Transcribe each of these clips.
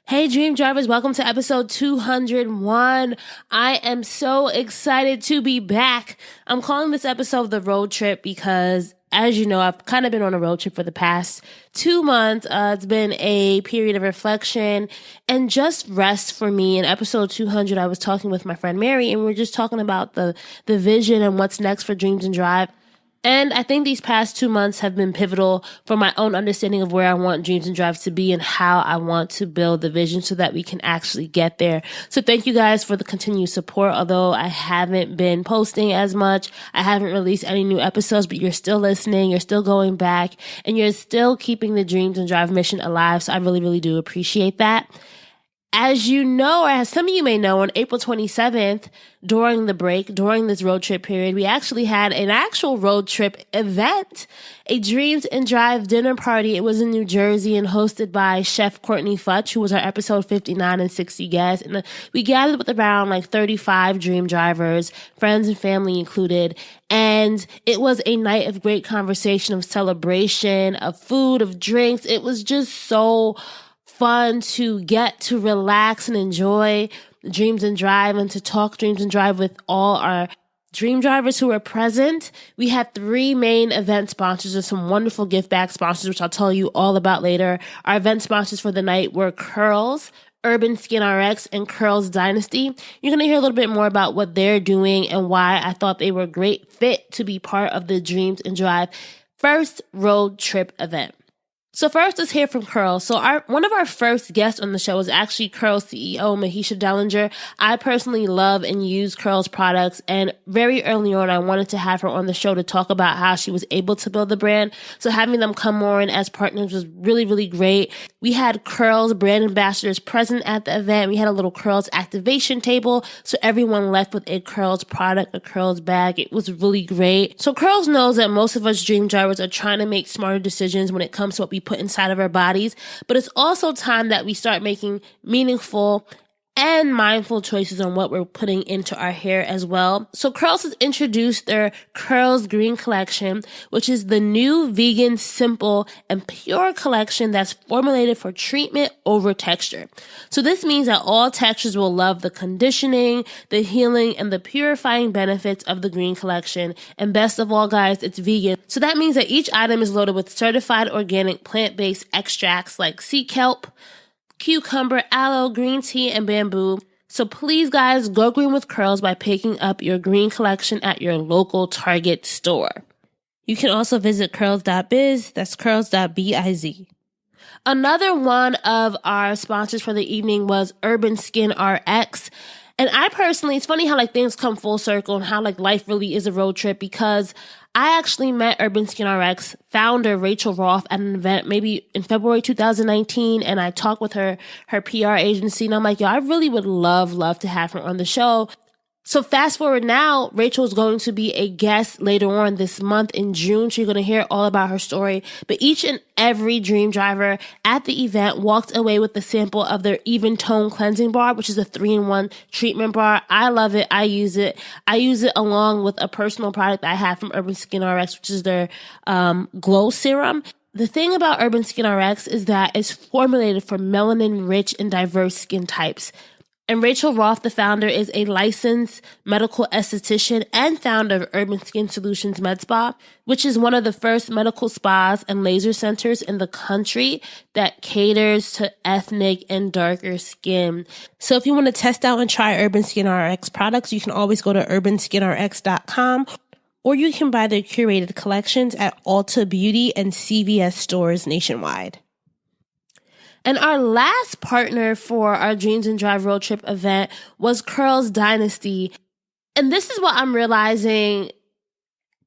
Hey, Dream Drivers, welcome to episode 201. I am so excited to be back. I'm calling this episode the road trip because, as you know, I've kind of been on a road trip for the past 2 months. It's been a period of reflection and just rest for me. In episode 200, I was talking with my friend Mary, and we were just talking about the vision and what's next for Dreams and Drive. And I think these past 2 months have been pivotal for my own understanding of where I want Dreams and Drive to be and how I want to build the vision so that we can actually get there. So thank you guys for the continued support. Although I haven't been posting as much, I haven't released any new episodes, but you're still listening, you're still going back, and you're still keeping the Dreams and Drive mission alive. So I really, really do appreciate that. As you know, or as some of you may know, on April 27th, during the break, during this road trip period, we actually had an actual road trip event, a Dreams and Drive dinner party. It was in New Jersey and hosted by Chef Courtney Futch, who was our episode 59 and 60 guest. And we gathered with around 35 Dream Drivers, friends and family included. And it was a night of great conversation, of celebration, of food, of drinks. It was just so fun to get to relax and enjoy Dreams and Drive and to talk Dreams and Drive with all our Dream Drivers who were present. We had 3 main event sponsors and some wonderful gift bag sponsors, which I'll tell you all about later. Our event sponsors for the night were Curls, Urban Skin RX, and Curls Dynasty. You're going to hear a little bit more about what they're doing and why I thought they were a great fit to be part of the Dreams and Drive first road trip event. So first, let's hear from Curls. So one of our first guests on the show was actually Curls CEO, Mahisha Dellinger. I personally love and use Curls products, and very early on, I wanted to have her on the show to talk about how she was able to build the brand. So having them come on as partners was really, really great. We had Curls brand ambassadors present at the event. We had a little Curls activation table, so everyone left with a Curls product, a Curls bag. It was really great. So Curls knows that most of us Dream Drivers are trying to make smarter decisions when it comes to what we put inside of our bodies, but it's also time that we start making meaningful and mindful choices on what we're putting into our hair as well. So Curls has introduced their Curls Green Collection, which is the new vegan, simple, and pure collection that's formulated for treatment over texture. So this means that all textures will love the conditioning, the healing, and the purifying benefits of the Green Collection. And best of all, guys, it's vegan. So that means that each item is loaded with certified organic plant-based extracts like sea kelp, cucumber, aloe, green tea, and bamboo. So please, guys, go green with Curls by picking up your Green Collection at your local Target store. You can also visit curls.biz. That's curls.biz. Another one of our sponsors for the evening was Urban Skin RX. And I personally, it's funny how things come full circle and how life really is a road trip, because I actually met Urban Skin RX founder Rachel Roth at an event maybe in February 2019, and I talked with her PR agency, and I'm like, yo, I really would love to have her on the show. So fast forward now, Rachel is going to be a guest later on this month in June. So you're going to hear all about her story. But each and every Dream Driver at the event walked away with the sample of their Even Tone Cleansing Bar, which is a 3-in-1 treatment bar. I love it. I use it. I use it along with a personal product that I have from Urban Skin RX, which is their Glow Serum. The thing about Urban Skin RX is that it's formulated for melanin-rich and diverse skin types. And Rachel Roth, the founder, is a licensed medical esthetician and founder of Urban Skin Solutions Med Spa, which is one of the first medical spas and laser centers in the country that caters to ethnic and darker skin. So if you want to test out and try Urban Skin RX products, you can always go to urbanskinrx.com, or you can buy their curated collections at Ulta Beauty and CVS stores nationwide. And our last partner for our Dreams and Drive road trip event was Curls Dynasty. And this is what I'm realizing,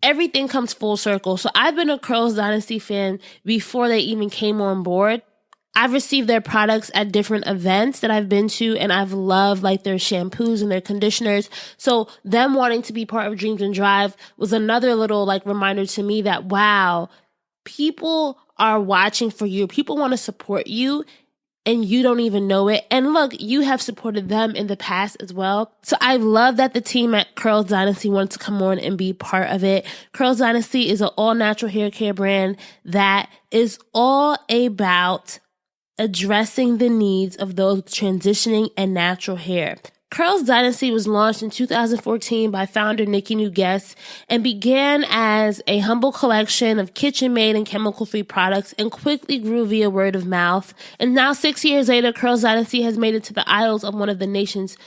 everything comes full circle. So I've been a Curls Dynasty fan before they even came on board. I've received their products at different events that I've been to, and I've loved their shampoos and their conditioners. So them wanting to be part of Dreams and Drive was another little reminder to me that, wow, people are watching for you. People want to support you, and you don't even know it. And look, you have supported them in the past as well. So I love that the team at Curls Dynasty wanted to come on and be part of it. Curls Dynasty is an all-natural hair care brand that is all about addressing the needs of those transitioning and natural hair. Curls Dynasty was launched in 2014 by founder Nikki Guest and began as a humble collection of kitchen-made and chemical-free products and quickly grew via word of mouth. And now 6 years later, Curls Dynasty has made it to the aisles of one of the nation's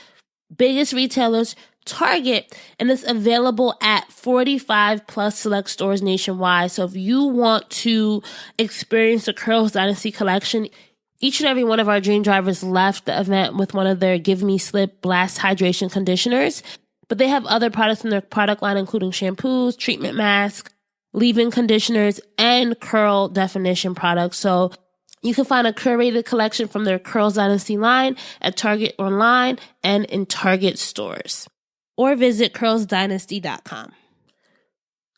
biggest retailers, Target, and it's available at 45 plus select stores nationwide. So if you want to experience the Curls Dynasty collection, each and every one of our dream drivers left the event with one of their Give Me Slip Blast Hydration Conditioners. But they have other products in their product line, including shampoos, treatment masks, leave-in conditioners, and curl definition products. So you can find a curated collection from their Curls Dynasty line at Target online and in Target stores. Or visit curlsdynasty.com.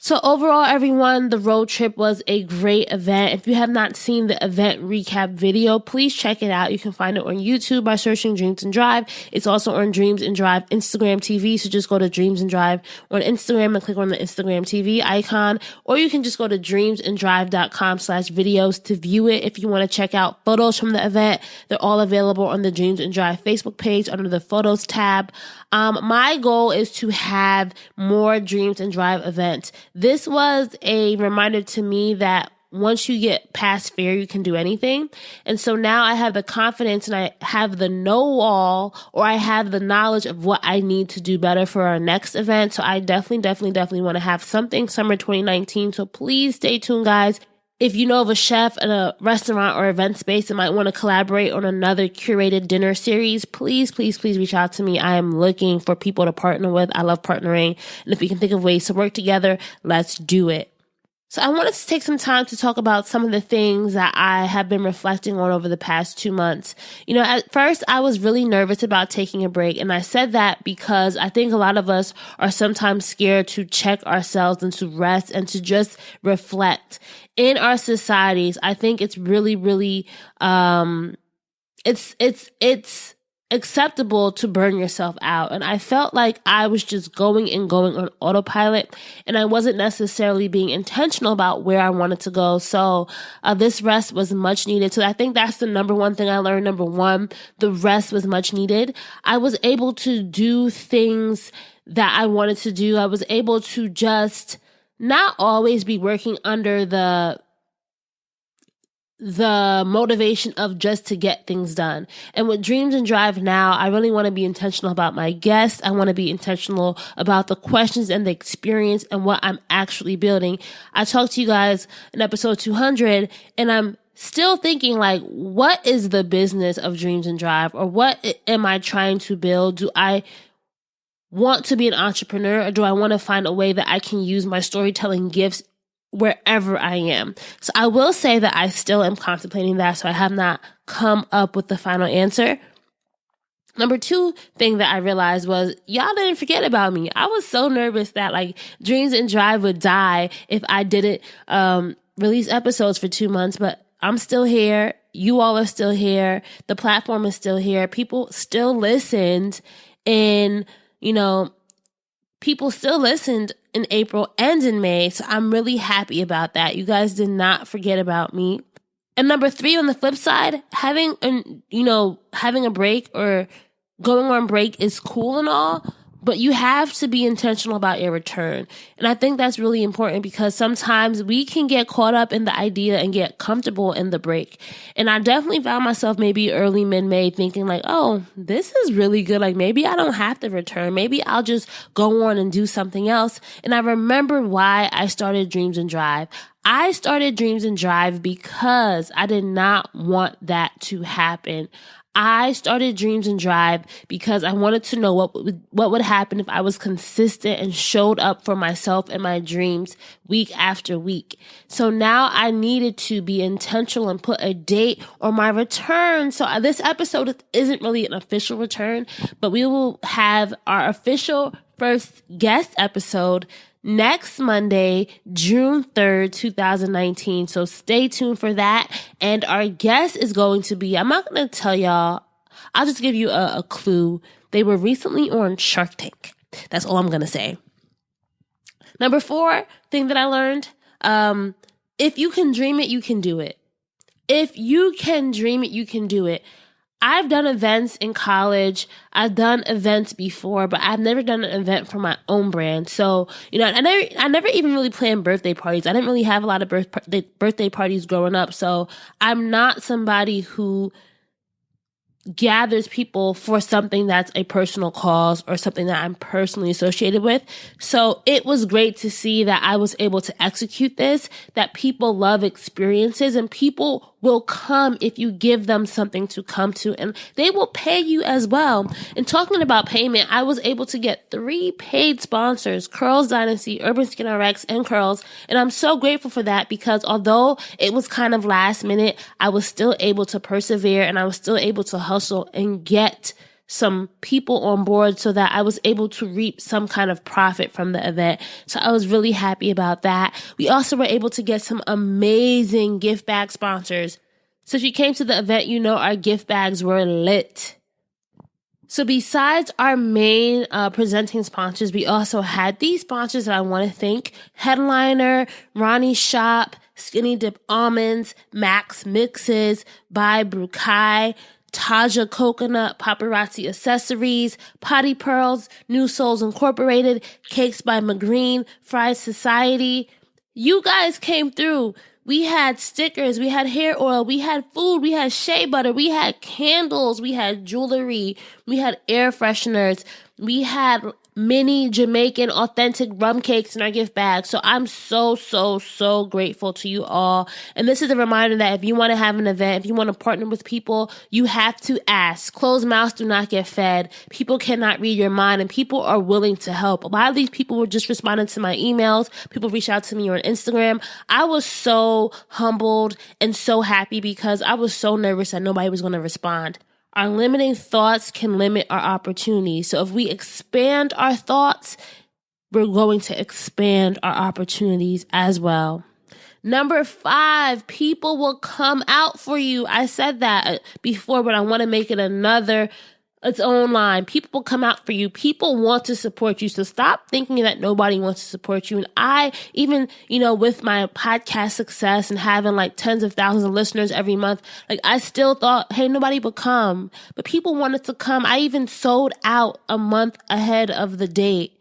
So overall, everyone, the road trip was a great event. If you have not seen the event recap video, please check it out. You can find it on YouTube by searching Dreams and Drive. It's also on Dreams and Drive Instagram TV. So just go to Dreams and Drive on Instagram and click on the Instagram TV icon. Or you can just go to dreamsanddrive.com/videos to view it. If you want to check out photos from the event, they're all available on the Dreams and Drive Facebook page under the Photos tab. My goal is to have more Dreams and Drive events. This was a reminder to me that once you get past fear, you can do anything. And so now I have the confidence and I have the know-all, or I have the knowledge of what I need to do better for our next event. So I definitely want to have something summer 2019. So please stay tuned, guys. If you know of a chef at a restaurant or event space that might want to collaborate on another curated dinner series, please reach out to me. I am looking for people to partner with. I love partnering. And if we can think of ways to work together, let's do it. So I wanted to take some time to talk about some of the things that I have been reflecting on over the past 2 months. You know, at first I was really nervous about taking a break. And I said that because I think a lot of us are sometimes scared to check ourselves and to rest and to just reflect. In our societies, I think it's really, it's acceptable to burn yourself out. And I felt like I was just going on autopilot, and I wasn't necessarily being intentional about where I wanted to go. So this rest was much needed. So I think that's the number one thing I learned. Number one, the rest was much needed. I was able to do things that I wanted to do. I was able to just not always be working under the motivation of just to get things done. And with Dreams and Drive now, I really want to be intentional about my guests. I want to be intentional about the questions and the experience and what I'm actually building. I talked to you guys in episode 200, and I'm still thinking, like, what is the business of Dreams and Drive? Or what am I trying to build? Do I want to be an entrepreneur, or do I want to find a way that I can use my storytelling gifts wherever I am? So I will say that I still am contemplating that, so I have not come up with the final answer. Number two thing that I realized was y'all didn't forget about me. I was so nervous that like Dreams and Drive would die if I didn't release episodes for 2 months, but I'm still here. You all are still here. The platform is still here. People still listened people still listened in April and in May. So I'm really happy about that. You guys did not forget about me. And number three, on the flip side, having a break or going on break is cool and all, but you have to be intentional about your return. And I think that's really important because sometimes we can get caught up in the idea and get comfortable in the break. And I definitely found myself maybe early mid-May thinking like, oh, this is really good. Like maybe I don't have to return. Maybe I'll just go on and do something else. And I remember why I started Dreams and Drive. I started Dreams and Drive because I did not want that to happen. I started Dreams and Drive because I wanted to know what would happen if I was consistent and showed up for myself and my dreams week after week. So now I needed to be intentional and put a date on my return. So this episode isn't really an official return, but we will have our official first guest episode next Monday, June 3rd, 2019. So stay tuned for that. And our guest is going to be, I'm not going to tell y'all, I'll just give you a clue. They were recently on Shark Tank. That's all I'm going to say. Number four thing that I learned, if you can dream it, you can do it. if you can dream it, you can do it. I've done events in college. I've done events before, but I've never done an event for my own brand. So, I never even really planned birthday parties. I didn't really have a lot of birthday parties growing up. So I'm not somebody who gathers people for something that's a personal cause or something that I'm personally associated with. So it was great to see that I was able to execute this, that people love experiences and people will come if you give them something to come to, and they will pay you as well. And talking about payment, I was able to get 3 paid sponsors: Curls Dynasty, Urban Skin RX, and Curls. And I'm so grateful for that because although it was kind of last minute, I was still able to persevere and I was still able to hustle and get some people on board so that I was able to reap some kind of profit from the event. So I was really happy about that. We also were able to get some amazing gift bag sponsors. So if you came to the event, our gift bags were lit. So besides our main presenting sponsors, we also had these sponsors that I want to thank: Headliner, Ronnie's Shop, Skinny Dip Almonds, Max Mixes, by Brukai, Taja Coconut, Paparazzi Accessories, Potty Pearls, New Souls Incorporated, Cakes by McGreen, Fried Society. You guys came through. We had stickers, we had hair oil, we had food, we had shea butter, we had candles, we had jewelry, we had air fresheners, we had mini Jamaican authentic rum cakes in our gift bag. So I'm so, so, so grateful to you all. And this is a reminder that if you want to have an event, if you want to partner with people, you have to ask. Closed mouths do not get fed. People cannot read your mind, and people are willing to help. A lot of these people were just responding to my emails. People reached out to me on Instagram. I was so humbled and so happy because I was so nervous that nobody was going to respond. Our limiting thoughts can limit our opportunities. So if we expand our thoughts, we're going to expand our opportunities as well. Number 5, people will come out for you. I said that before, but I want to make it its own line. People will come out for you. People want to support you. So stop thinking that nobody wants to support you. And I, even, with my podcast success and having like tens of thousands of listeners every month, I still thought, hey, nobody would come. But people wanted to come. I even sold out a month ahead of the date.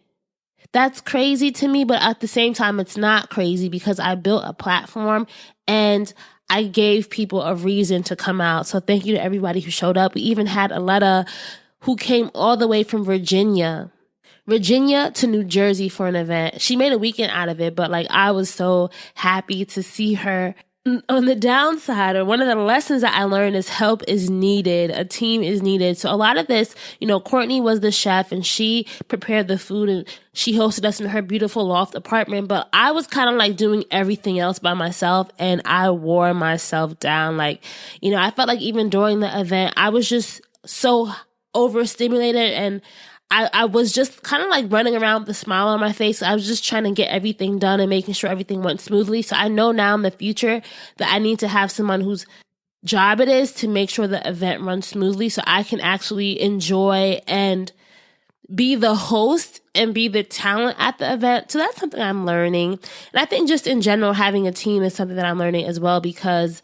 That's crazy to me, but at the same time, it's not crazy because I built a platform and I gave people a reason to come out. So thank you to everybody who showed up. We even had Aletta who came all the way from Virginia to New Jersey for an event. She made a weekend out of it, but I was so happy to see her. On the downside, or one of the lessons that I learned is help is needed. A team is needed. So a lot of this, Courtney was the chef and she prepared the food and she hosted us in her beautiful loft apartment. But I was kind of doing everything else by myself and I wore myself down. I felt like even during the event, I was just so overstimulated and I was just kind of running around with a smile on my face. I was just trying to get everything done and making sure everything went smoothly. So I know now in the future that I need to have someone whose job it is to make sure the event runs smoothly so I can actually enjoy and be the host and be the talent at the event. So that's something I'm learning. And I think just in general, having a team is something that I'm learning as well because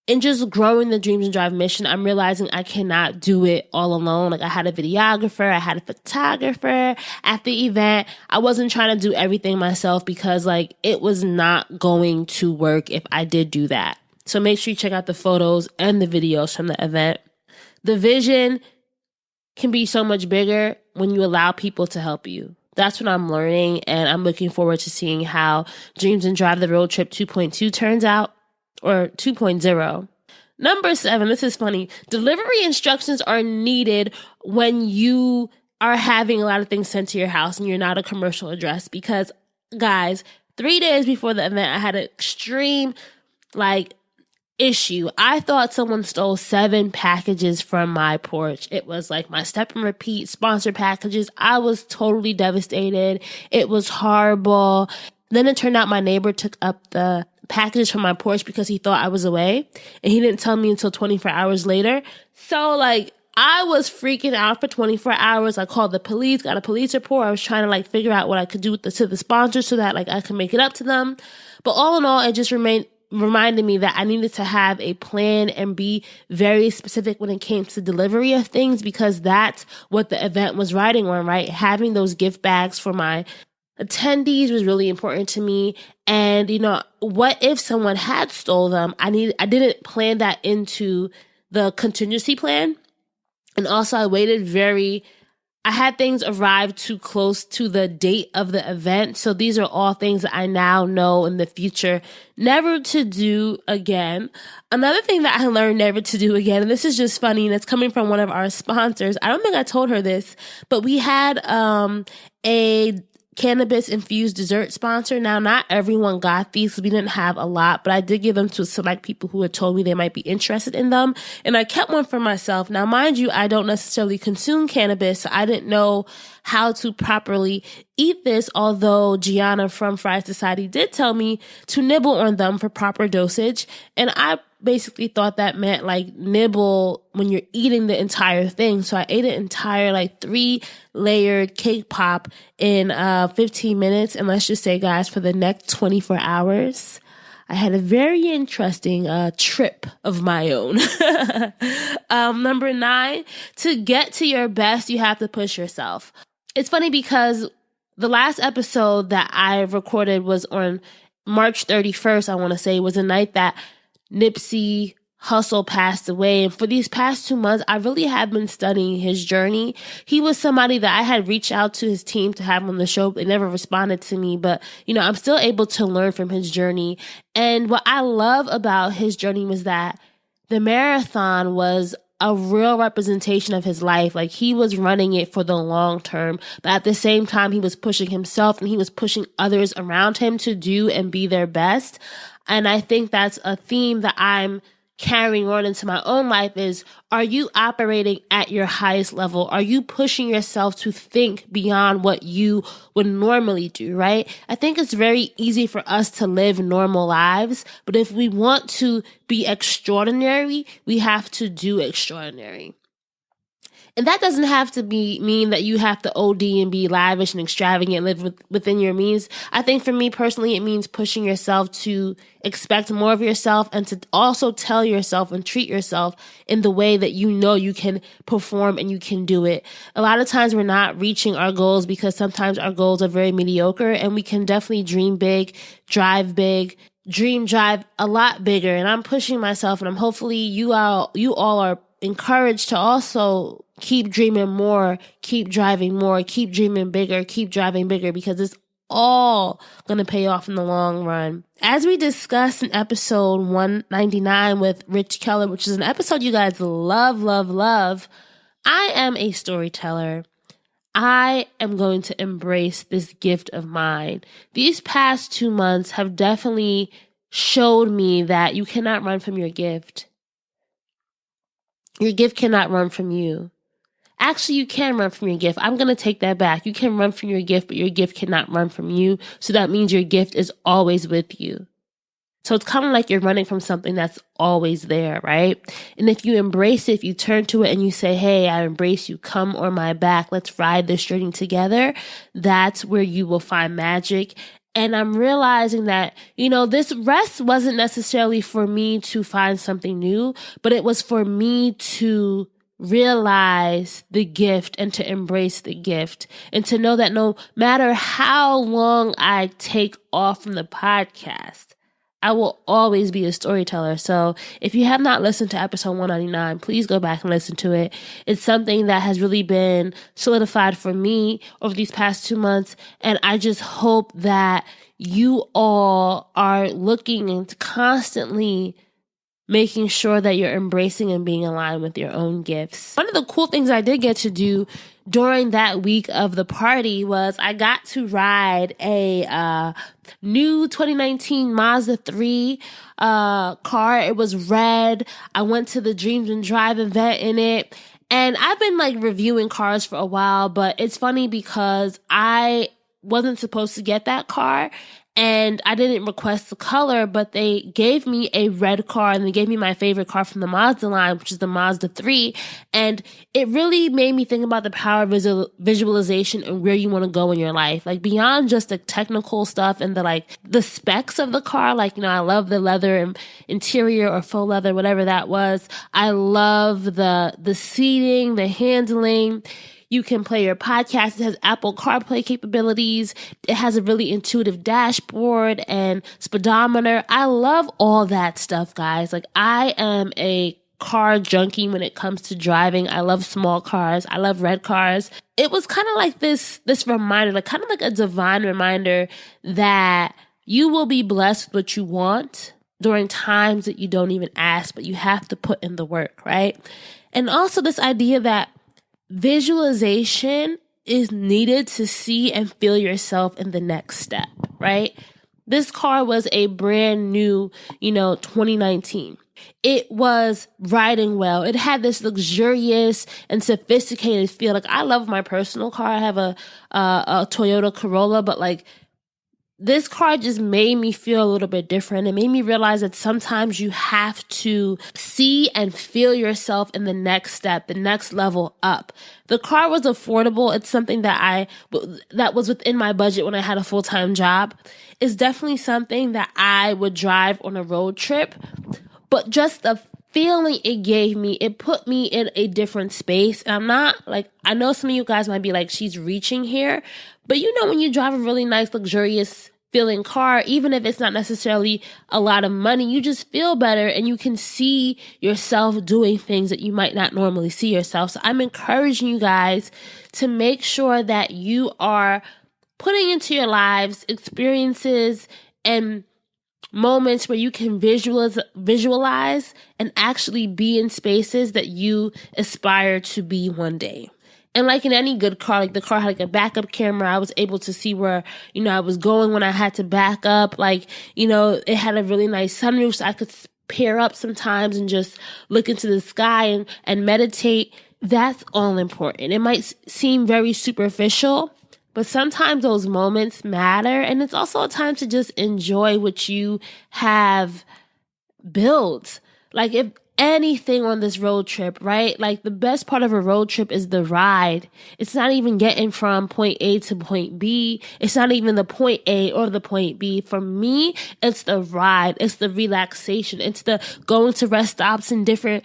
in just growing the Dreams and Drive mission, I'm realizing I cannot do it all alone. I had a videographer, I had a photographer at the event. I wasn't trying to do everything myself because it was not going to work if I did do that. So make sure you check out the photos and the videos from the event. The vision can be so much bigger when you allow people to help you. That's what I'm learning, and I'm looking forward to seeing how Dreams and Drive the Road Trip 2.2 turns out. Or 2.0. Number 7, this is funny. Delivery instructions are needed when you are having a lot of things sent to your house and you're not a commercial address. Because, guys, 3 days before the event, I had an extreme, issue. I thought someone stole 7 packages from my porch. It was my step and repeat sponsor packages. I was totally devastated. It was horrible. Then it turned out my neighbor took up the packages from my porch because he thought I was away and he didn't tell me until 24 hours later. So I was freaking out for 24 hours. I called the police, got a police report. I was trying to figure out what I could do to the sponsors so that I could make it up to them. But all in all, it just reminded me that I needed to have a plan and be very specific when it came to delivery of things, because that's what the event was riding on, right? Having those gift bags for my attendees was really important to me. And, what if someone had stole them? I didn't plan that into the contingency plan. And also I had things arrive too close to the date of the event. So these are all things that I now know in the future never to do again. Another thing that I learned never to do again, and this is just funny, and it's coming from one of our sponsors. I don't think I told her this, but we had a cannabis-infused dessert sponsor. Now, not everyone got these, so we didn't have a lot, but I did give them to select people who had told me they might be interested in them, and I kept one for myself. Now, mind you, I don't necessarily consume cannabis, so I didn't know how to properly eat this, although Gianna from Fry Society did tell me to nibble on them for proper dosage, and I basically thought that meant like nibble when you're eating the entire thing. So I ate an entire 3-layered cake pop in 15 minutes. And let's just say, guys, for the next 24 hours, I had a very interesting trip of my own. Number 9, to get to your best, you have to push yourself. It's funny because the last episode that I recorded was on March 31st, I want to say, was a night that Nipsey Hussle passed away. And for these past 2 months, I really have been studying his journey. He was somebody that I had reached out to his team to have on the show. They never responded to me, but I'm still able to learn from his journey. And what I love about his journey was that the marathon was a real representation of his life. Like, he was running it for the long term, but at the same time, he was pushing himself and he was pushing others around him to do and be their best. And I think that's a theme that I'm carrying on into my own life is, are you operating at your highest level? Are you pushing yourself to think beyond what you would normally do, right? I think it's very easy for us to live normal lives, but if we want to be extraordinary, we have to do extraordinary. And that doesn't have to mean that you have to OD and be lavish and extravagant, live within your means. I think for me personally, it means pushing yourself to expect more of yourself and to also tell yourself and treat yourself in the way that you can perform and you can do it. A lot of times we're not reaching our goals because sometimes our goals are very mediocre, and we can definitely dream big, drive a lot bigger. And I'm pushing myself, and I'm hopefully you all are encouraged to also keep dreaming more, keep driving more, keep dreaming bigger, keep driving bigger, because it's all going to pay off in the long run. As we discussed in episode 199 with Rich Keller, which is an episode you guys love, love, love, I am a storyteller. I am going to embrace this gift of mine. These past 2 months have definitely showed me that you cannot run from your gift. Your gift cannot run from you. Actually, you can run from your gift. I'm going to take that back. You can run from your gift, but your gift cannot run from you. So that means your gift is always with you. So it's kind of like you're running from something that's always there, right? And if you embrace it, if you turn to it and you say, hey, I embrace you, come on my back, let's ride this journey together, that's where you will find magic. And I'm realizing that, this rest wasn't necessarily for me to find something new, but it was for me to realize the gift and to embrace the gift, and to know that no matter how long I take off from the podcast, I will always be a storyteller. So if you have not listened to episode 199, please go back and listen to it. It's something that has really been solidified for me over these past 2 months. And I just hope that you all are looking and constantly making sure that you're embracing and being aligned with your own gifts. One of the cool things I did get to do during that week of the party was I got to ride a new 2019 Mazda 3 car. It was red. I went to the Dreams and Drive event in it. And I've been reviewing cars for a while, but it's funny because I wasn't supposed to get that car. and I didn't request the color, but they gave me a red car, and they gave me my favorite car from the Mazda line, which is the Mazda 3. And it really made me think about the power of visualization and where you want to go in your life. Like beyond just the technical stuff and the specs of the car. Like, I love the leather and interior or faux leather, whatever that was. I love the seating, the handling. You can play your podcast. It has Apple CarPlay capabilities. It has a really intuitive dashboard and speedometer. I love all that stuff, guys. Like, I am a car junkie when it comes to driving. I love small cars. I love red cars. It was kind of like this reminder, like kind of like a divine reminder that you will be blessed with what you want during times that you don't even ask, but you have to put in the work, right? And also this idea that visualization is needed to see and feel yourself in the next step, right? This car was a brand new, 2019. It was riding well. It had this luxurious and sophisticated feel. Like, I love my personal car. I have a Toyota Corolla, but this car just made me feel a little bit different. It made me realize that sometimes you have to see and feel yourself in the next step, the next level up. The car was affordable. It's something that was within my budget when I had a full-time job. It's definitely something that I would drive on a road trip, but just the feeling it gave me, it put me in a different space. And I'm not I know some of you guys might be like, she's reaching here, but when you drive a really nice, luxurious feeling car, even if it's not necessarily a lot of money, you just feel better and you can see yourself doing things that you might not normally see yourself. So I'm encouraging you guys to make sure that you are putting into your lives experiences and moments where you can visualize and actually be in spaces that you aspire to be one day. And like in any good car, the car had a backup camera. I was able to see where, I was going when I had to back up. It had a really nice sunroof, so I could pair up sometimes and just look into the sky and meditate. That's all important. It might seem very superficial, but sometimes those moments matter. And it's also a time to just enjoy what you have built. If anything on this road trip, right? The best part of a road trip is the ride. It's not even getting from point A to point B. It's not even the point A or the point B. For me, it's the ride. It's the relaxation. It's the going to rest stops in different,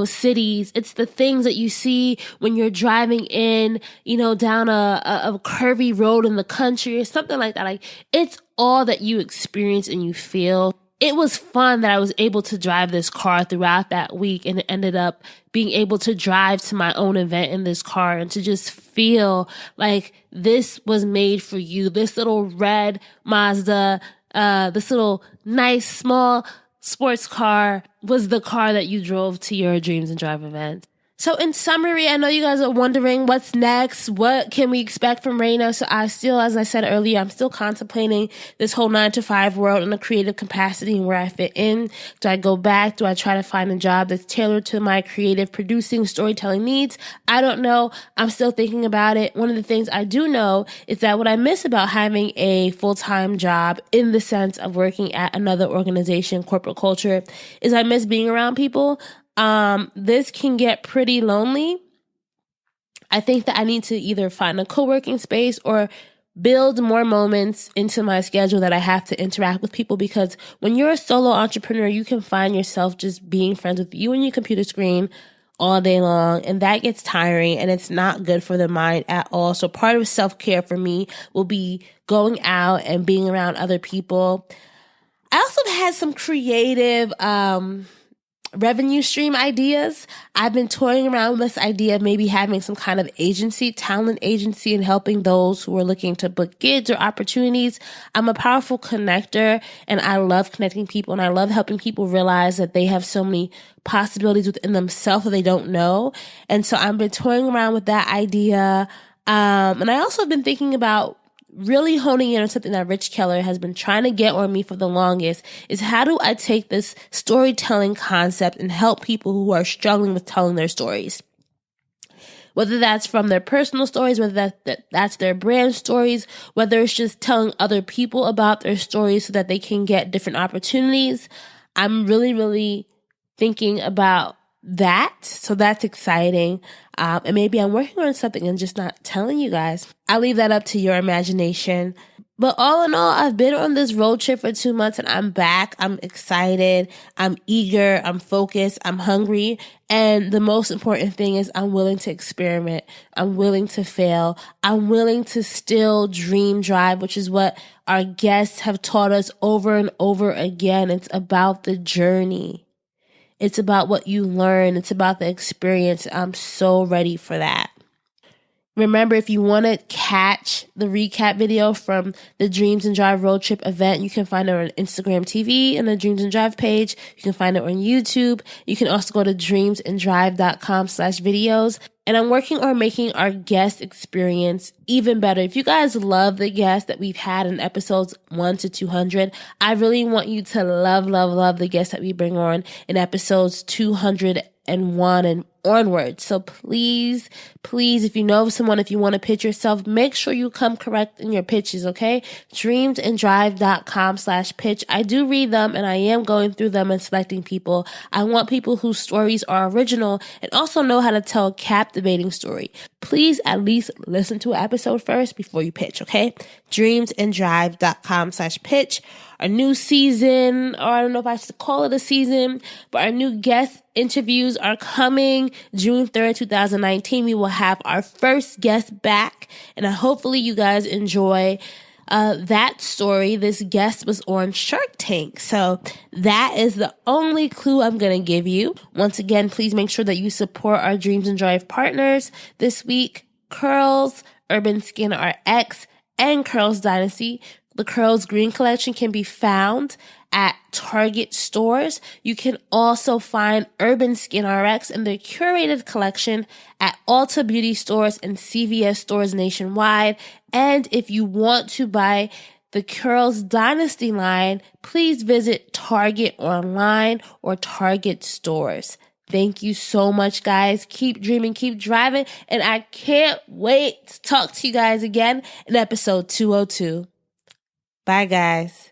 cities. It's the things that you see when you're driving in, down a curvy road in the country or something like that. It's all that you experience and you feel. It was fun that I was able to drive this car throughout that week, and it ended up being able to drive to my own event in this car and to just feel like this was made for you. This little red Mazda, this little nice small sports car was the car that you drove to your dreams and drive events. So in summary, I know you guys are wondering what's next. What can we expect from Rana? So as I said earlier, I'm still contemplating this whole 9-to-5 world in a creative capacity and where I fit in. Do I go back? Do I try to find a job that's tailored to my creative producing, storytelling needs? I don't know. I'm still thinking about it. One of the things I do know is that what I miss about having a full-time job in the sense of working at another organization, corporate culture, is I miss being around people. This can get pretty lonely. I think that I need to either find a co-working space or build more moments into my schedule that I have to interact with people, because when you're a solo entrepreneur, you can find yourself just being friends with you and your computer screen all day long, and that gets tiring and it's not good for the mind at all. So part of self-care for me will be going out and being around other people. I also had some creative, revenue stream ideas. I've been toying around with this idea of maybe having some kind of agency, talent agency, and helping those who are looking to book gigs or opportunities. I'm a powerful connector and I love connecting people, and I love helping people realize that they have so many possibilities within themselves that they don't know. And so I've been toying around with that idea. And I also have been thinking about really honing in on something that Rich Keller has been trying to get on me for the longest, is how do I take this storytelling concept and help people who are struggling with telling their stories? Whether that's from their personal stories, whether that's their brand stories, whether it's just telling other people about their stories so that they can get different opportunities. I'm really, really thinking about that. So that's exciting. And maybe I'm working on something and just not telling you guys. I'll leave that up to your imagination. But all in all, I've been on this road trip for 2 months and I'm back. I'm excited. I'm eager. I'm focused. I'm hungry. And the most important thing is I'm willing to experiment. I'm willing to fail. I'm willing to still dream drive, which is what our guests have taught us over and over again. It's about the journey. It's about what you learn. It's about the experience. I'm so ready for that. Remember, if you want to catch the recap video from the Dreams and Drive road trip event, you can find it on Instagram TV and the Dreams and Drive page. You can find it on YouTube. You can also go to dreamsanddrive.com/videos. And I'm working on making our guest experience even better. If you guys love the guests that we've had in episodes 1 to 200, I really want you to love the guests that we bring on in episodes 201 and onward. So please, if you know of someone, if you want to pitch yourself, make sure you come correct in your pitches, okay? dreamsanddrive.com/pitch. I do read them and I am going through them and selecting people. I want people whose stories are original and also know how to tell a captivating story. Please at least listen to an episode first before you pitch, okay? dreamsanddrive.com/pitch. Our new season, or I don't know if I should call it a season, but our new guest interviews are coming June 3rd, 2019. We will have our first guest back, and hopefully you guys enjoy that story. This guest was on Shark Tank. So that is the only clue I'm going to give you. Once again, please make sure that you support our Dreams and Drive partners this week. Curls, Urban Skin RX, and Curls Dynasty. The Curls Green Collection can be found at Target stores. You can also find Urban Skin RX and their curated collection at Ulta Beauty stores and CVS stores nationwide. And if you want to buy the Curls Dynasty line, please visit Target online or Target stores. Thank you so much, guys. Keep dreaming, keep driving, and I can't wait to talk to you guys again in episode 202. Bye, guys.